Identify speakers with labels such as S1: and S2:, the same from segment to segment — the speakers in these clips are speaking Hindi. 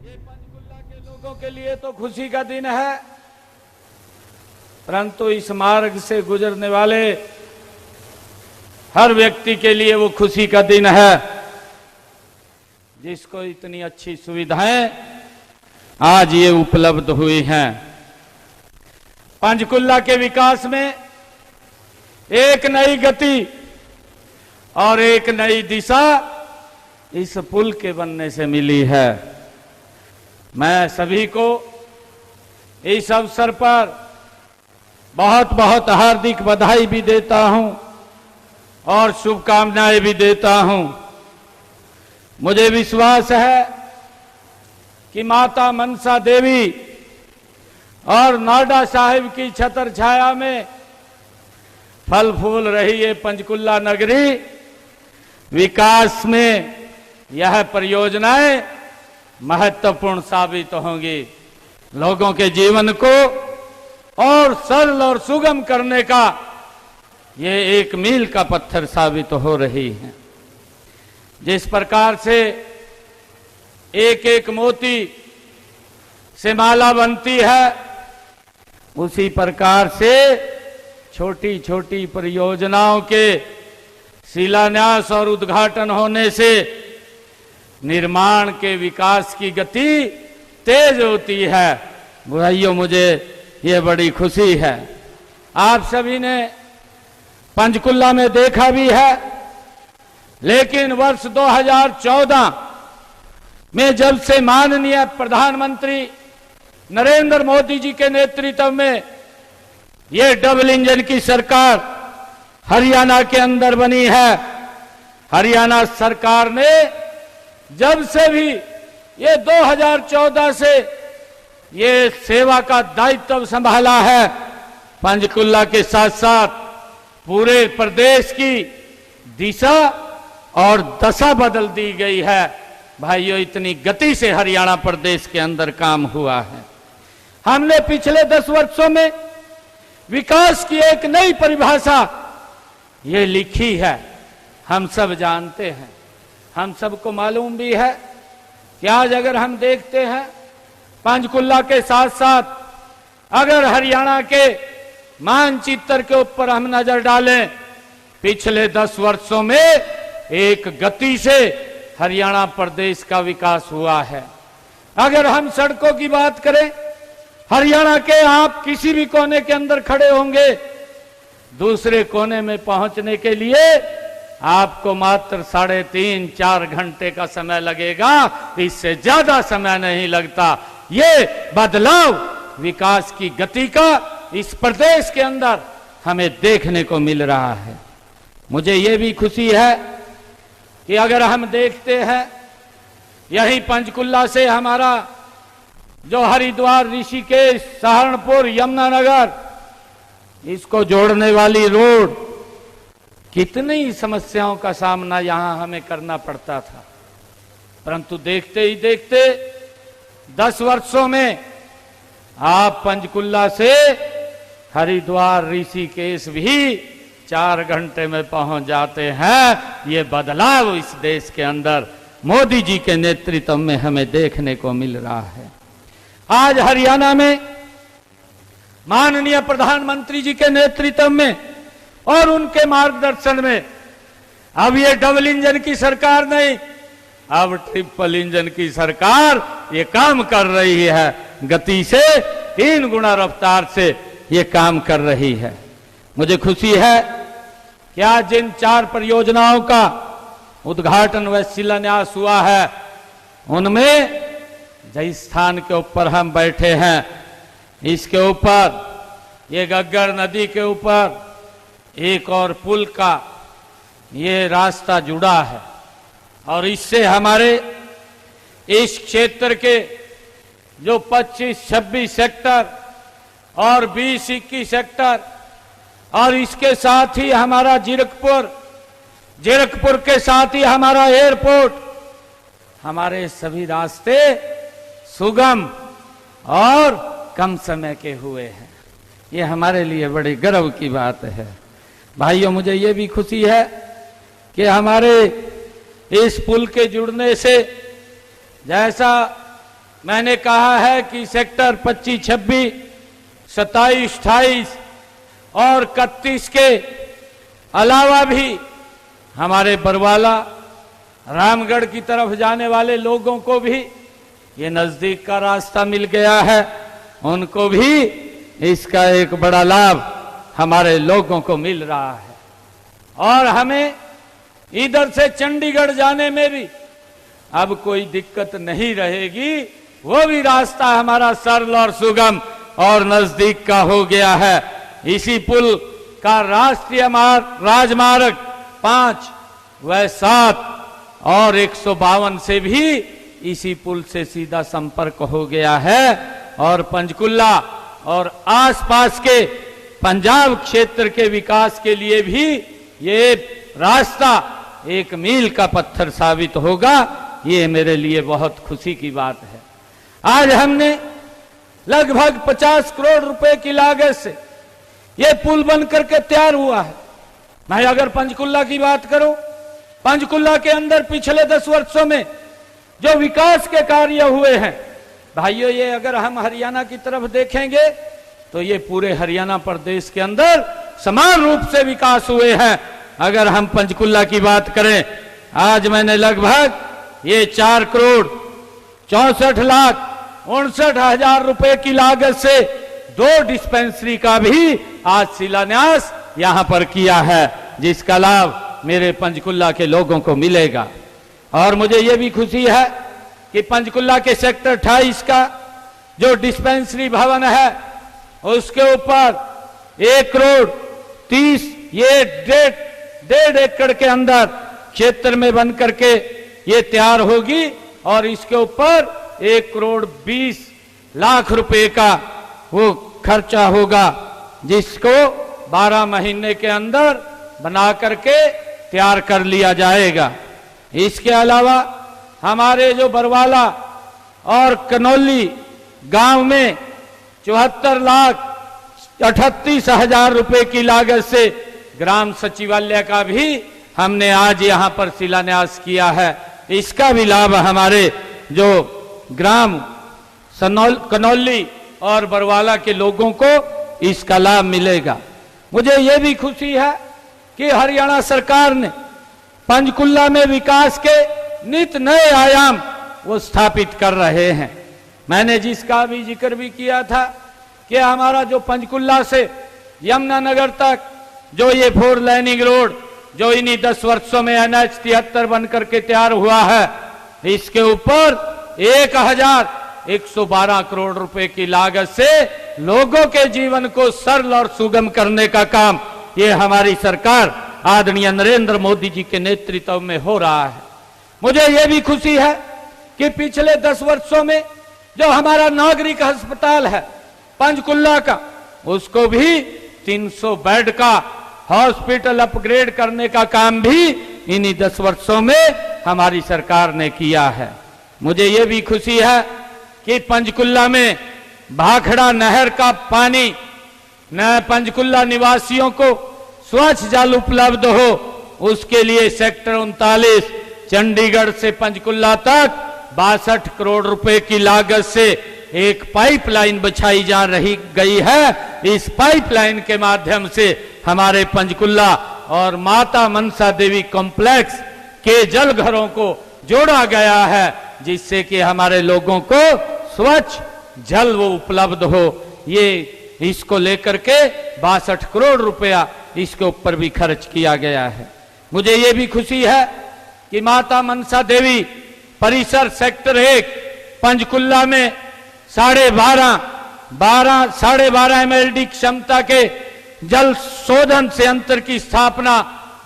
S1: ये पंचकुला के लोगों के लिए तो खुशी का दिन है, परंतु इस मार्ग से गुजरने वाले हर व्यक्ति के लिए वो खुशी का दिन है जिसको इतनी अच्छी सुविधाएं आज ये उपलब्ध हुई हैं। पंचकुला के विकास में एक नई गति और एक नई दिशा इस पुल के बनने से मिली है। मैं सभी को इस अवसर पर बहुत बहुत हार्दिक बधाई भी देता हूं और शुभकामनाएं भी देता हूं। मुझे विश्वास है कि माता मनसा देवी और नाडा साहिब की छतर छाया में फल फूल रही ये पंचकुला नगरी विकास में यह परियोजनाएं महत्वपूर्ण साबित होंगी। लोगों के जीवन को और सरल और सुगम करने का ये एक मील का पत्थर साबित हो रही है। जिस प्रकार से एक एक मोती से माला बनती है, उसी प्रकार से छोटी छोटी परियोजनाओं के शिलान्यास और उद्घाटन होने से निर्माण के विकास की गति तेज होती है। भाइयों, मुझे ये बड़ी खुशी है। आप सभी ने पंचकुला में देखा भी है, लेकिन वर्ष 2014 में जब से माननीय प्रधानमंत्री नरेंद्र मोदी जी के नेतृत्व में ये डबल इंजन की सरकार हरियाणा के अंदर बनी है, हरियाणा सरकार ने जब से भी ये 2014 से ये सेवा का दायित्व संभाला है, पंचकुला के साथ साथ पूरे प्रदेश की दिशा और दशा बदल दी गई है। भाइयों, इतनी गति से हरियाणा प्रदेश के अंदर काम हुआ है। हमने पिछले 10 वर्षों में विकास की एक नई परिभाषा ये लिखी है। हम सब जानते हैं, हम सबको मालूम भी है कि आज अगर हम देखते हैं पंचकुला के साथ साथ अगर हरियाणा के मानचित्र के ऊपर हम नजर डालें, पिछले 10 वर्षों में एक गति से हरियाणा प्रदेश का विकास हुआ है। अगर हम सड़कों की बात करें, हरियाणा के आप किसी भी कोने के अंदर खड़े होंगे, दूसरे कोने में पहुंचने के लिए आपको मात्र 3.5-4 घंटे का समय लगेगा, इससे ज्यादा समय नहीं लगता। ये बदलाव विकास की गति का इस प्रदेश के अंदर हमें देखने को मिल रहा है। मुझे ये भी खुशी है कि अगर हम देखते हैं यही पंचकुला से हमारा जो हरिद्वार, ऋषिकेश, सहारनपुर, यमुनानगर, इसको जोड़ने वाली रोड, कितनी समस्याओं का सामना यहां हमें करना पड़ता था, परंतु देखते ही देखते 10 वर्षों में आप पंचकुला से हरिद्वार, ऋषिकेश भी 4 घंटे में पहुंच जाते हैं। ये बदलाव इस देश के अंदर मोदी जी के नेतृत्व में हमें देखने को मिल रहा है। आज हरियाणा में माननीय प्रधानमंत्री जी के नेतृत्व में और उनके मार्गदर्शन में अब ये डबल इंजन की सरकार नहीं, अब ट्रिपल इंजन की सरकार ये काम कर रही है। गति से 3 गुना रफ्तार से ये काम कर रही है। मुझे खुशी है कि आज जिन 4 परियोजनाओं का उद्घाटन व शिलान्यास हुआ है, उनमें जिस स्थान के ऊपर हम बैठे हैं, इसके ऊपर ये गग्गर नदी के ऊपर एक और पुल का ये रास्ता जुड़ा है और इससे हमारे इस क्षेत्र के जो 25-26 सेक्टर और 20-21 सेक्टर और इसके साथ ही हमारा जीरकपुर के साथ ही हमारा एयरपोर्ट, हमारे सभी रास्ते सुगम और कम समय के हुए हैं। ये हमारे लिए बड़ी गर्व की बात है। भाइयों, मुझे ये भी खुशी है कि हमारे इस पुल के जुड़ने से जैसा मैंने कहा है कि सेक्टर 25, 26, 27, 28 और 31 के अलावा भी हमारे बरवाला, रामगढ़ की तरफ जाने वाले लोगों को भी ये नजदीक का रास्ता मिल गया है, उनको भी इसका एक बड़ा लाभ हमारे लोगों को मिल रहा है। और हमें इधर से चंडीगढ़ जाने में भी अब कोई दिक्कत नहीं रहेगी, वो भी रास्ता हमारा सरल और सुगम और नजदीक का हो गया है। इसी पुल का राष्ट्रीय राजमार्ग 5 व 7 और 152 से भी इसी पुल से सीधा संपर्क हो गया है और पंचकुला और आसपास के पंजाब क्षेत्र के विकास के लिए भी ये रास्ता एक मील का पत्थर साबित होगा। ये मेरे लिए बहुत खुशी की बात है। आज हमने लगभग 50 करोड़ रुपए की लागत से ये पुल बन करके तैयार हुआ है। मैं अगर पंचकुला की बात करूं, पंचकुला के अंदर पिछले 10 वर्षों में जो विकास के कार्य हुए हैं, भाइयों, ये अगर हम हरियाणा की तरफ देखेंगे तो ये पूरे हरियाणा प्रदेश के अंदर समान रूप से विकास हुए हैं। अगर हम पंचकुला की बात करें, आज मैंने लगभग ये 4 करोड़ 64,59,000 रुपए की लागत से 2 डिस्पेंसरी का भी आज शिलान्यास यहां पर किया है, जिसका लाभ मेरे पंचकुला के लोगों को मिलेगा। और मुझे ये भी खुशी है कि पंचकुला के सेक्टर 28 का जो डिस्पेंसरी भवन है उसके ऊपर 1 करोड़ 30 ये 1.5 एकड़ के अंदर क्षेत्र में बन करके ये तैयार होगी और इसके ऊपर 1 करोड़ 20 लाख रुपए का वो खर्चा होगा, जिसको 12 महीने के अंदर बना करके तैयार कर लिया जाएगा। इसके अलावा हमारे जो बरवाला और कनौली गांव में 74,38,000 रुपए की लागत से ग्राम सचिवालय का भी हमने आज यहां पर शिलान्यास किया है। इसका भी लाभ हमारे जो ग्राम कनौली और बरवाला के लोगों को इसका लाभ मिलेगा। मुझे यह भी खुशी है कि हरियाणा सरकार ने पंचकुला में विकास के नित नए आयाम वो स्थापित कर रहे हैं। मैंने जिसका भी जिक्र भी किया था कि हमारा जो पंचकुला से यमुनानगर तक जो ये 4 लाइनिंग रोड जो इन्हीं 10 वर्षों में NH 73 बन करके तैयार हुआ है, इसके ऊपर 1,112 करोड़ रुपए की लागत से लोगों के जीवन को सरल और सुगम करने का काम ये हमारी सरकार आदरणीय नरेंद्र मोदी जी के नेतृत्व में हो रहा है। मुझे यह भी खुशी है कि पिछले 10 वर्षों में जो हमारा नागरिक अस्पताल है पंचकुला का, उसको भी 300 बेड का हॉस्पिटल अपग्रेड करने का काम भी इन्हीं 10 वर्षों में हमारी सरकार ने किया है। मुझे यह भी खुशी है कि पंचकुला में भाखड़ा नहर का पानी न पंचकुला निवासियों को स्वच्छ जल उपलब्ध हो, उसके लिए सेक्टर 39 चंडीगढ़ से पंचकुला तक 62 करोड़ रुपए की लागत से एक पाइपलाइन बिछाई जा रही गई है। इस पाइपलाइन के माध्यम से हमारे पंचकुला और माता मनसा देवी कॉम्प्लेक्स के जल घरों को जोड़ा गया है, जिससे कि हमारे लोगों को स्वच्छ जल वो उपलब्ध हो। ये इसको लेकर के 62 करोड़ रुपया इसके ऊपर भी खर्च किया गया है। मुझे ये भी खुशी है कि माता मनसा देवी परिसर सेक्टर 1 पंचकुला में 12.5 MLD क्षमता के जल शोधन संयंत्र की स्थापना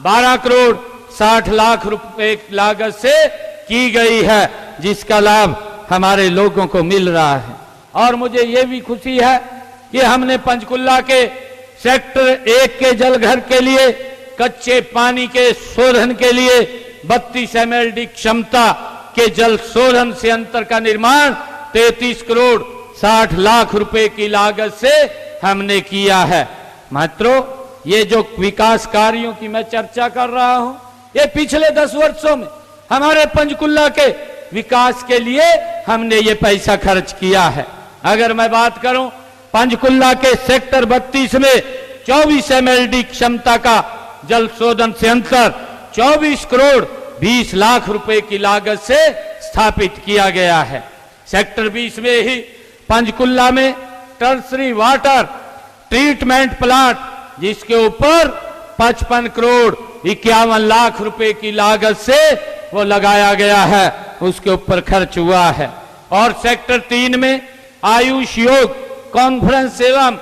S1: 12 करोड़ 60 लाख रुपए लागत से की गई है, जिसका लाभ हमारे लोगों को मिल रहा है। और मुझे ये भी खुशी है कि हमने पंचकुला के सेक्टर 1 के जलघर के लिए कच्चे पानी के शोधन के लिए 32 MLD क्षमता के जल शोधन संयंत्र का निर्माण 33 करोड़ 60 लाख रुपए की लागत से हमने किया है। मित्रों, ये जो विकास कार्यों की मैं चर्चा कर रहा हूं, ये पिछले 10 वर्षों में हमारे पंचकुला के विकास के लिए हमने ये पैसा खर्च किया है। अगर मैं बात करूं पंचकुला के सेक्टर 32 में 24 MLD क्षमता का जल शोधन संयंत्र 24 करोड़ 20 लाख रुपए की लागत से स्थापित किया गया है। सेक्टर 20 में ही पंचकुला में टर्सरी वाटर ट्रीटमेंट प्लांट जिसके ऊपर 55 करोड़ 51 लाख रुपए की लागत से वो लगाया गया है, उसके ऊपर खर्च हुआ है। और सेक्टर 3 में आयुष योग कॉन्फ्रेंस एवं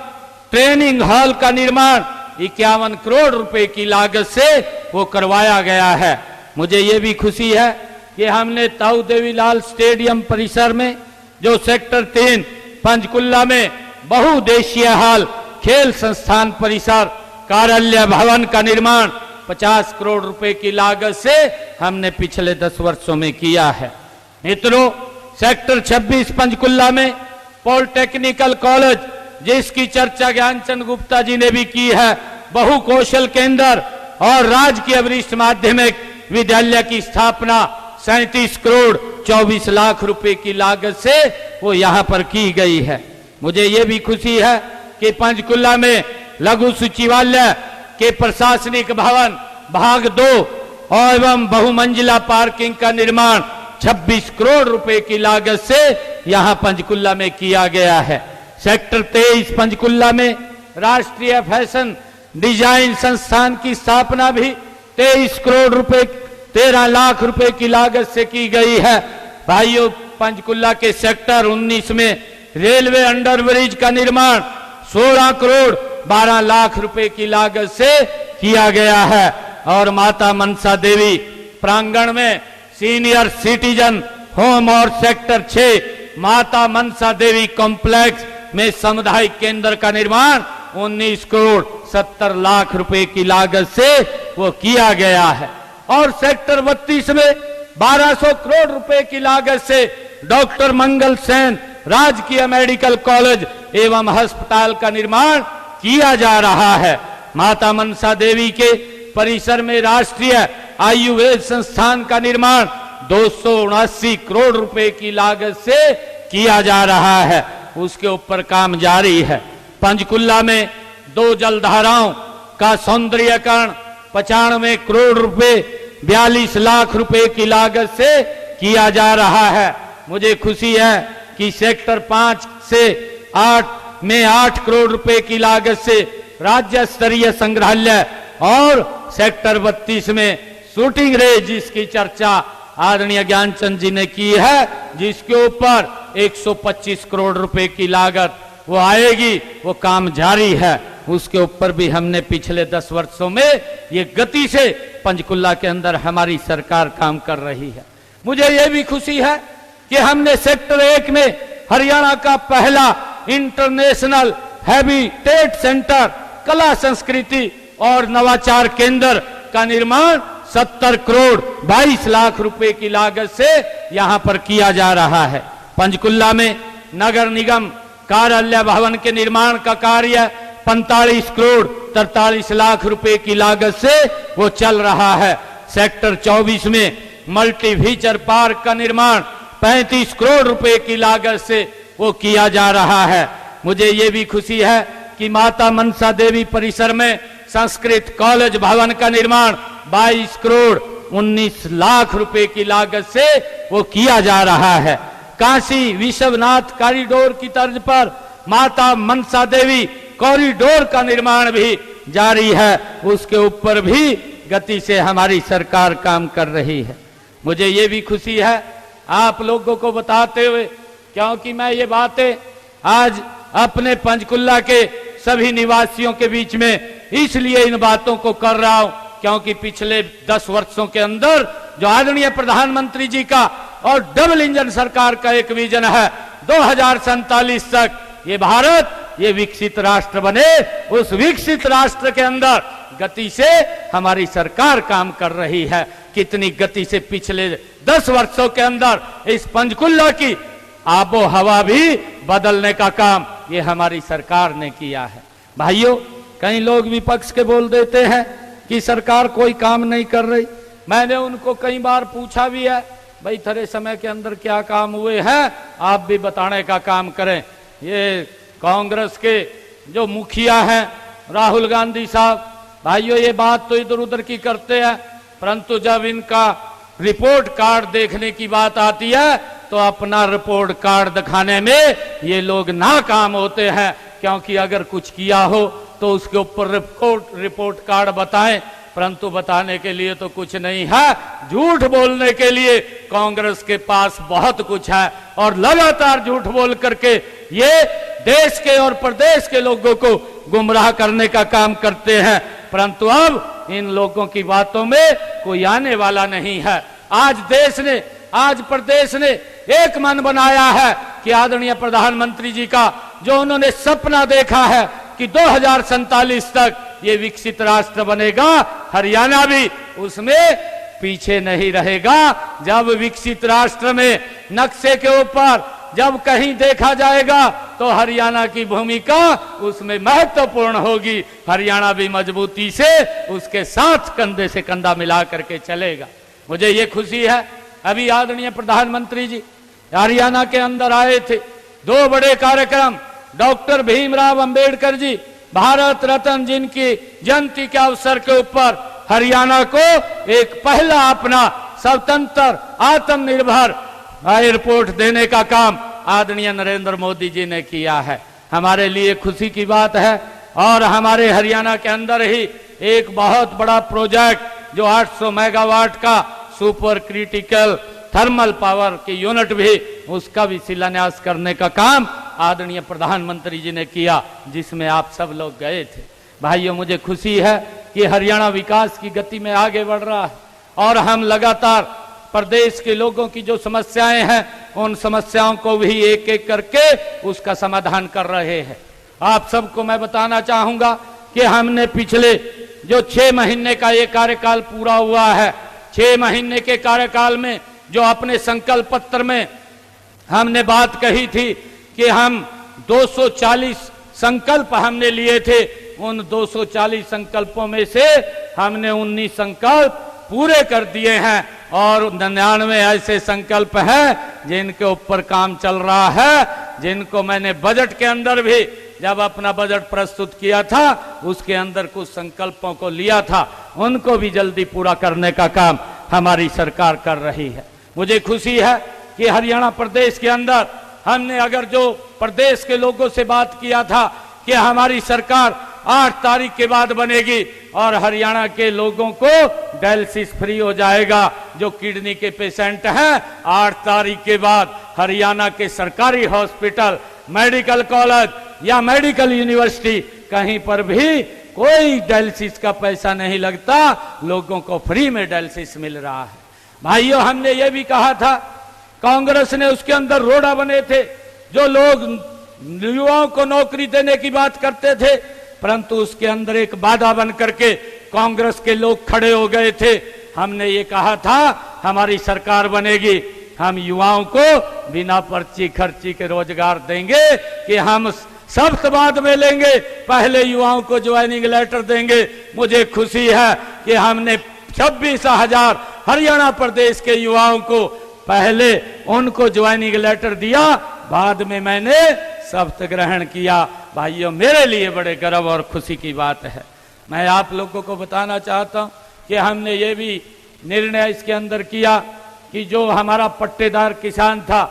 S1: ट्रेनिंग हॉल का निर्माण 51 करोड़ रुपए की लागत से वो करवाया गया है। मुझे ये भी खुशी है कि हमने ताऊ देवीलाल स्टेडियम परिसर में जो सेक्टर 3 पंचकुला में बहुउद्देशीय हॉल खेल संस्थान परिसर कार्यालय भवन का निर्माण 50 करोड़ रुपए की लागत से हमने पिछले 10 वर्षों में किया है। मित्रों, सेक्टर 26 पंचकुला में पॉलिटेक्निकल कॉलेज जिसकी चर्चा ज्ञानचंद गुप्ता जी ने भी की है, बहु कौशल केंद्र और राजकीय वरिष्ठ माध्यमिक विद्यालय की स्थापना 37 करोड़ 24 लाख रुपए की लागत से वो यहाँ पर की गई है। मुझे ये भी खुशी है कि पंचकुला में लघु सचिवालय के प्रशासनिक भवन भाग 2 और एवं बहुमंजिला पार्किंग का निर्माण 26 करोड़ रुपए की लागत से यहाँ पंचकुला में किया गया है। सेक्टर 23 पंचकुला में राष्ट्रीय फैशन डिजाइन संस्थान की स्थापना भी 23 करोड़ रुपए 13 लाख रुपए की लागत से की गई है। भाइयों, पंचकुला के सेक्टर 19 में रेलवे अंडरब्रिज का निर्माण 16 करोड़ 12 लाख रुपए की लागत से किया गया है। और माता मनसा देवी प्रांगण में सीनियर सिटीजन होम और सेक्टर 6 माता मनसा देवी कॉम्प्लेक्स में सामुदायिक केंद्र का निर्माण 19 करोड़ 70 लाख रुपए की लागत से वो किया गया है। और सेक्टर 32 में 1200 करोड़ रुपए की लागत से डॉक्टर मंगल सेन राजकीय मेडिकल कॉलेज एवं अस्पताल का निर्माण किया जा रहा है। माता मनसा देवी के परिसर में राष्ट्रीय आयुर्वेद संस्थान का निर्माण 279 करोड़ रुपए की लागत से किया जा रहा है, उसके ऊपर काम जारी है। पंचकुला में 2 जलधाराओं का सौंदर्यीकरण 95 करोड़ रुपए 42 लाख रुपए की लागत से किया जा रहा है। मुझे खुशी है कि सेक्टर 5 से 8 में 8 करोड़ रुपए की लागत से राज्य स्तरीय संग्रहालय और सेक्टर 32 में शूटिंग रेंज जिसकी चर्चा आदरणीय ज्ञानचंद जी ने की है, जिसके ऊपर 125 करोड़ रुपए की लागत वो आएगी, वो काम जारी है। उसके ऊपर भी हमने पिछले 10 वर्षों में ये गति से पंचकुला के अंदर हमारी सरकार काम कर रही है। मुझे ये भी खुशी है कि हमने सेक्टर 1 में हरियाणा का पहला इंटरनेशनल हैबिटेट सेंटर कला संस्कृति और नवाचार केंद्र का निर्माण 70 करोड़ 22 लाख रुपए की लागत से यहां पर किया जा रहा है। पंचकुला में नगर निगम कार्यालय भवन के निर्माण का कार्य 45 करोड़ 43 लाख रुपए की लागत से वो चल रहा है। सेक्टर 24 में मल्टी फीचर पार्क का निर्माण 35 करोड़ रुपए की लागत से वो किया जा रहा है। मुझे ये भी खुशी है कि माता मनसा देवी परिसर में संस्कृत कॉलेज भवन का निर्माण 22 करोड़ 19 लाख रुपए की लागत से वो किया जा रहा है। काशी विश्वनाथ कॉरिडोर की तर्ज पर माता मनसा देवी कॉरिडोर का निर्माण भी जारी है, उसके ऊपर भी गति से हमारी सरकार काम कर रही है। मुझे ये भी खुशी है आप लोगों को बताते हुए, क्योंकि मैं ये बातें आज अपने पंचकुला के सभी निवासियों के बीच में इसलिए इन बातों को कर रहा हूं, क्योंकि पिछले 10 वर्षों के अंदर जो आदरणीय प्रधानमंत्री जी का और डबल इंजन सरकार का एक विजन है 2047 तक ये भारत ये विकसित राष्ट्र बने, उस विकसित राष्ट्र के अंदर गति से हमारी सरकार काम कर रही है। कितनी गति से पिछले 10 वर्षों के अंदर इस पंचकुला की आबो हवा भी बदलने का काम ये हमारी सरकार ने किया है। भाइयों, कई लोग विपक्ष के बोल देते हैं कि सरकार कोई काम नहीं कर रही। मैंने उनको कई बार पूछा भी है, भाई थोड़े समय के अंदर क्या काम हुए हैं आप भी बताने का काम करें। ये कांग्रेस के जो मुखिया हैं राहुल गांधी साहब, भाइयों ये बात तो इधर उधर की करते हैं, परंतु जब इनका रिपोर्ट कार्ड देखने की बात आती है तो अपना रिपोर्ट कार्ड दिखाने में ये लोग नाकाम होते हैं। क्योंकि अगर कुछ किया हो तो उसके ऊपर रिपोर्ट कार्ड बताएं, परंतु बताने के लिए तो कुछ नहीं है। झूठ बोलने के लिए कांग्रेस के पास बहुत कुछ है और लगातार झूठ बोल करके ये देश के और प्रदेश के लोगों को गुमराह करने का काम करते हैं। परंतु अब इन लोगों की बातों में कोई आने वाला नहीं है। आज देश ने, आज प्रदेश ने एक मन बनाया है कि आदरणीय प्रधानमंत्री जी का जो उन्होंने सपना देखा है कि 2047 तक ये विकसित राष्ट्र बनेगा, हरियाणा भी उसमें पीछे नहीं रहेगा। जब विकसित राष्ट्र में नक्शे के ऊपर जब कहीं देखा जाएगा तो हरियाणा की भूमिका उसमें महत्वपूर्ण होगी। हरियाणा भी मजबूती से उसके साथ कंधे से कंधा मिला करके चलेगा। मुझे ये खुशी है, अभी आदरणीय प्रधानमंत्री जी हरियाणा के अंदर आए थे। दो बड़े कार्यक्रम, डॉक्टर भीमराव अंबेडकर जी भारत रत्न जिनकी जयंती के अवसर के ऊपर हरियाणा को एक पहला अपना स्वतंत्र आत्मनिर्भर एयरपोर्ट देने का काम आदरणीय नरेंद्र मोदी जी ने किया है। हमारे लिए खुशी की बात है। और हमारे हरियाणा के अंदर ही एक बहुत बड़ा प्रोजेक्ट जो 800 मेगावाट का सुपर क्रिटिकल थर्मल पावर की यूनिट भी, उसका भी शिलान्यास करने का काम आदरणीय प्रधानमंत्री जी ने किया, जिसमें आप सब लोग गए थे। भाइयों मुझे खुशी है कि हरियाणा विकास की गति में आगे बढ़ रहा है और हम लगातार प्रदेश के लोगों की जो समस्याएं हैं उन समस्याओं को भी एक एक करके उसका समाधान कर रहे हैं। आप सबको मैं बताना चाहूंगा कि हमने पिछले जो 6 महीने का ये कार्यकाल पूरा हुआ है, 6 महीने के कार्यकाल में जो अपने संकल्प पत्र में हमने बात कही थी कि हम 240 संकल्प हमने लिए थे, उन 240 संकल्पों में से हमने 19 संकल्प पूरे कर दिए हैं और 99 ऐसे संकल्प हैं जिनके ऊपर काम चल रहा है, जिनको मैंने बजट के अंदर भी जब अपना बजट प्रस्तुत किया था उसके अंदर कुछ संकल्पों को लिया था, उनको भी जल्दी पूरा करने का काम हमारी सरकार कर रही है। मुझे खुशी है कि हरियाणा प्रदेश के अंदर हमने अगर जो प्रदेश के लोगों से बात किया था कि हमारी सरकार 8 तारीख के बाद बनेगी और हरियाणा के लोगों को डायलिसिस फ्री हो जाएगा। जो किडनी के पेशेंट हैं 8 तारीख के बाद हरियाणा के सरकारी हॉस्पिटल, मेडिकल कॉलेज या मेडिकल यूनिवर्सिटी कहीं पर भी कोई डायलिसिस का पैसा नहीं लगता, लोगों को फ्री में डायलिसिस मिल रहा है। भाइयों हमने ये भी कहा था, कांग्रेस ने उसके अंदर रोड़ा बने थे, जो लोग युवाओं को नौकरी देने की बात करते थे, परंतु उसके अंदर एक बाधा बन करके कांग्रेस के लोग खड़े हो गए थे। हमने ये कहा था हमारी सरकार बनेगी, हम युवाओं को बिना पर्ची खर्ची के रोजगार देंगे कि हम शब्द बाद में लेंगे, पहले युवाओं को ज्वाइनिंग लेटर देंगे। मुझे खुशी है कि हमने 26,000 हरियाणा प्रदेश के युवाओं को पहले उनको ज्वाइनिंग लेटर दिया, बाद में मैंने शपथ ग्रहण किया। भाइयों मेरे लिए बड़े गर्व और खुशी की बात है। मैं आप लोगों को बताना चाहता हूं कि हमने ये भी निर्णय इसके अंदर किया कि जो हमारा पट्टेदार किसान था,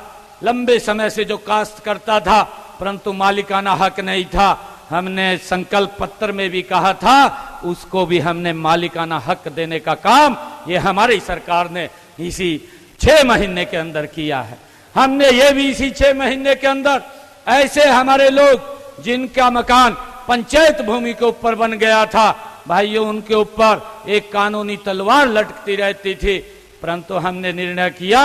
S1: लंबे समय से जो काश्त करता था परंतु मालिकाना हक नहीं था, हमने संकल्प पत्र में भी कहा था उसको भी हमने मालिकाना हक देने का काम ये हमारी सरकार ने इसी 6 महीने के अंदर किया है। हमने ये भी इसी 6 महीने के अंदर ऐसे हमारे लोग जिनका मकान पंचायत भूमि के ऊपर बन गया था, भाइयों उनके ऊपर एक कानूनी तलवार लटकती रहती थी, परंतु हमने निर्णय किया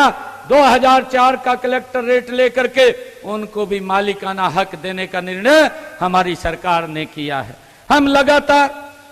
S1: 2004 का कलेक्टर रेट लेकर के उनको भी मालिकाना हक देने का निर्णय हमारी सरकार ने किया है। हम लगातार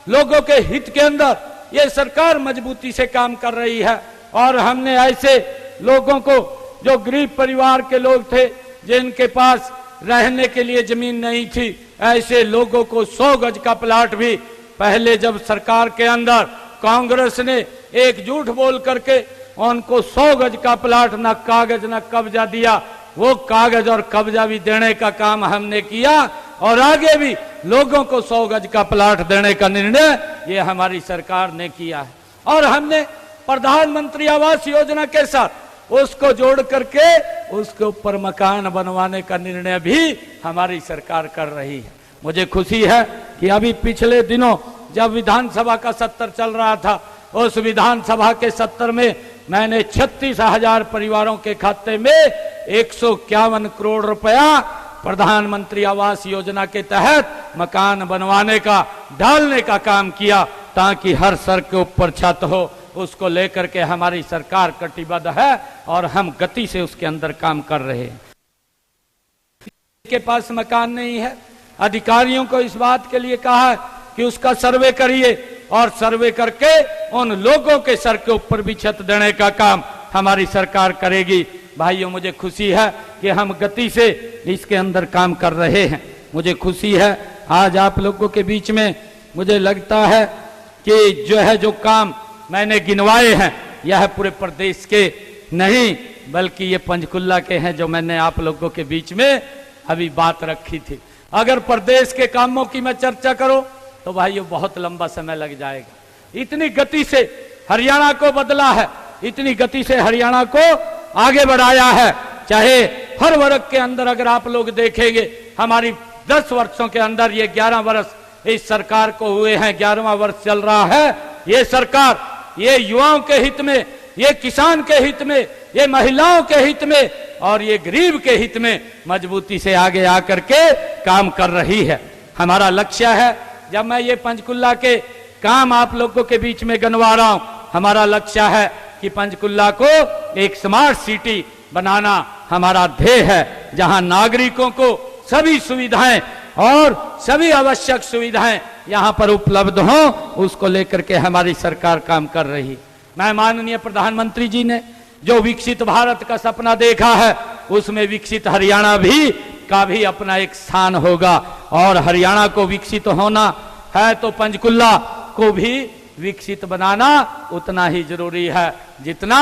S1: लोगों के हित के अंदर ये सरकार मजबूती से काम कर रही है और हमने ऐसे लोगों को जो गरीब परिवार के लोग थे, जिनके पास रहने के लिए जमीन नहीं थी, ऐसे लोगों को 100 गज का प्लाट भी पहले जब सरकार के अंदर कांग्रेस ने एक झूठ बोल करके उनको 100 गज का प्लाट न कागज न कब्जा दिया, वो कागज और कब्जा भी देने का काम हमने किया और आगे भी लोगों को 100 गज का प्लाट देने का निर्णय ये हमारी सरकार ने किया है। और हमने प्रधानमंत्री आवास योजना के साथ उसको जोड़ करके उसके ऊपर मकान बनवाने का निर्णय भी हमारी सरकार कर रही है। मुझे खुशी है कि अभी पिछले दिनों जब विधानसभा का सत्र चल रहा था, उस विधानसभा के सत्र में मैंने 36,000 परिवारों के खाते में 151 करोड़ रुपया प्रधानमंत्री आवास योजना के तहत मकान बनवाने का, डालने का काम किया, ताकि हर सर के ऊपर छत हो। उसको लेकर के हमारी सरकार कटिबद्ध है और हम गति से उसके अंदर काम कर रहे हैं। के पास मकान नहीं है, अधिकारियों को इस बात के लिए कहा है कि उसका सर्वे करिए और सर्वे करके उन लोगों के सर के ऊपर भी छत देने का काम हमारी सरकार करेगी। भाइयों, मुझे खुशी है कि हम गति से इसके अंदर काम कर रहे हैं। मुझे खुशी है आज आप लोगों के बीच में, मुझे लगता है कि जो काम मैंने गिनवाए हैं यह पूरे प्रदेश के नहीं बल्कि ये पंचकुला के हैं, जो मैंने आप लोगों के बीच में अभी बात रखी थी। अगर प्रदेश के कामों की मैं चर्चा करूं तो भाइयों बहुत लंबा समय लग जाएगा। इतनी गति से हरियाणा को बदला है, इतनी गति से हरियाणा को आगे बढ़ाया है। चाहे हर वर्ग के अंदर अगर आप लोग देखेंगे, हमारी 10 वर्षों के अंदर ये 11 वर्ष इस सरकार को हुए हैं, 11वां वर्ष चल रहा है। ये सरकार ये युवाओं के हित में, ये किसान के हित में, ये महिलाओं के हित में और ये गरीब के हित में मजबूती से आगे आकर के काम कर रही है। हमारा लक्ष्य है, जब मैं ये पंचकुला के काम आप लोगों के बीच में गिनवा रहा हूं, हमारा लक्ष्य है कि पंचकुला को एक स्मार्ट सिटी बनाना हमारा ध्येय है, जहां नागरिकों को सभी सुविधाएं और सभी आवश्यक सुविधाएं यहां पर उपलब्ध हों, उसको लेकर के हमारी सरकार काम कर रही। मैं माननीय प्रधानमंत्री जी ने जो विकसित भारत का सपना देखा है, उसमें विकसित हरियाणा का भी अपना एक स्थान होगा। और हरियाणा को विकसित होना है तो पंचकुला को भी विकसित बनाना उतना ही जरूरी है जितना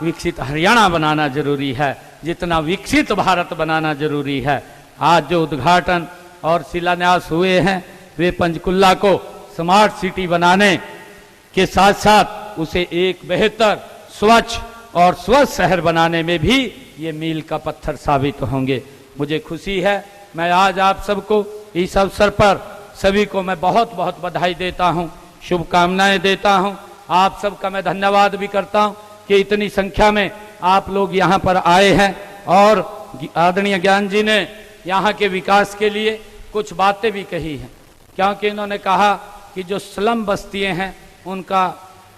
S1: विकसित हरियाणा बनाना जरूरी है, जितना विकसित भारत बनाना जरूरी है। आज जो उद्घाटन और शिलान्यास हुए हैं, वे पंचकुला को स्मार्ट सिटी बनाने के साथ साथ उसे एक बेहतर, स्वच्छ और स्वस्थ शहर बनाने में भी ये मील का पत्थर साबित होंगे। मुझे खुशी है, मैं आज आप सबको इस अवसर पर सभी को मैं बहुत बहुत बधाई देता हूं, शुभकामनाएं देता हूं। आप सबका मैं धन्यवाद भी करता हूं कि इतनी संख्या में आप लोग यहां पर आए हैं और आदरणीय ज्ञान जी ने यहां के विकास के लिए कुछ बातें भी कही हैं, क्योंकि इन्होंने कहा कि जो स्लम बस्तियां हैं उनका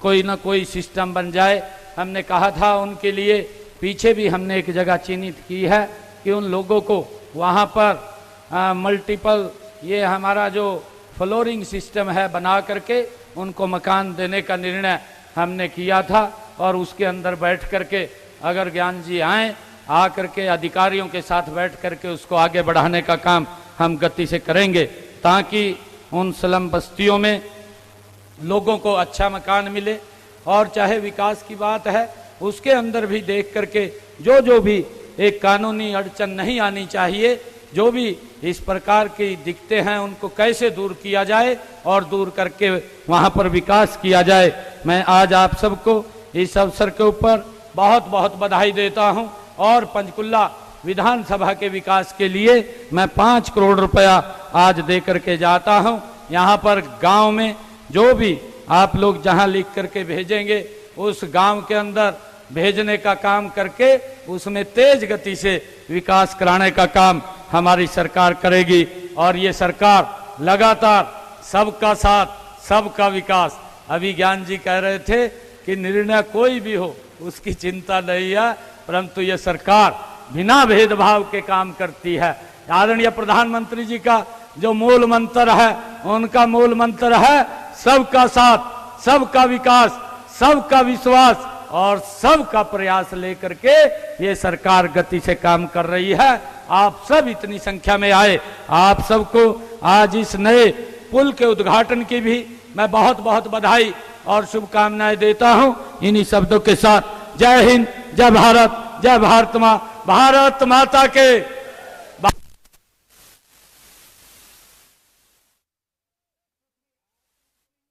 S1: कोई ना कोई सिस्टम बन जाए। हमने कहा था उनके लिए पीछे भी हमने एक जगह चिन्हित की है कि उन लोगों को वहाँ पर मल्टीपल ये हमारा जो फ्लोरिंग सिस्टम है बना करके उनको मकान देने का निर्णय हमने किया था। और उसके अंदर बैठ करके अगर ज्ञान जी आए, आ करके अधिकारियों के साथ बैठ करके उसको आगे बढ़ाने का काम हम गति से करेंगे, ताकि उन स्लम बस्तियों में लोगों को अच्छा मकान मिले। और चाहे विकास की बात है, उसके अंदर भी देख करके जो भी एक कानूनी अड़चन नहीं आनी चाहिए, जो भी इस प्रकार की दिक्कतें हैं उनको कैसे दूर किया जाए और दूर करके वहाँ पर विकास किया जाए। मैं आज आप सबको इस अवसर के ऊपर बहुत बहुत बधाई देता हूँ। और पंचकुला विधानसभा के विकास के लिए मैं 5 करोड़ रुपया आज दे करके जाता हूँ। यहाँ पर गांव में जो भी आप लोग जहाँ लिख करके भेजेंगे, उस गांव के अंदर भेजने का काम करके उसमें तेज गति से विकास कराने का काम हमारी सरकार करेगी। और ये सरकार लगातार सबका साथ, सबका विकास। अभी ज्ञान जी कह रहे थे कि निर्णय कोई भी हो उसकी चिंता नहीं है, परंतु ये सरकार बिना भेदभाव के काम करती है। आदरणीय प्रधानमंत्री जी का जो मूल मंत्र है, उनका मूल मंत्र है सबका साथ, सबका विकास, सबका विश्वास और सबका प्रयास लेकर के ये सरकार गति से काम कर रही है। आप सब इतनी संख्या में आए, आप सबको आज इस नए पुल के उद्घाटन की भी मैं बहुत बहुत बधाई और शुभकामनाएं देता हूं। इन्हीं शब्दों के साथ जय हिंद, जय भारत, जय भारत माँ, भारत माता के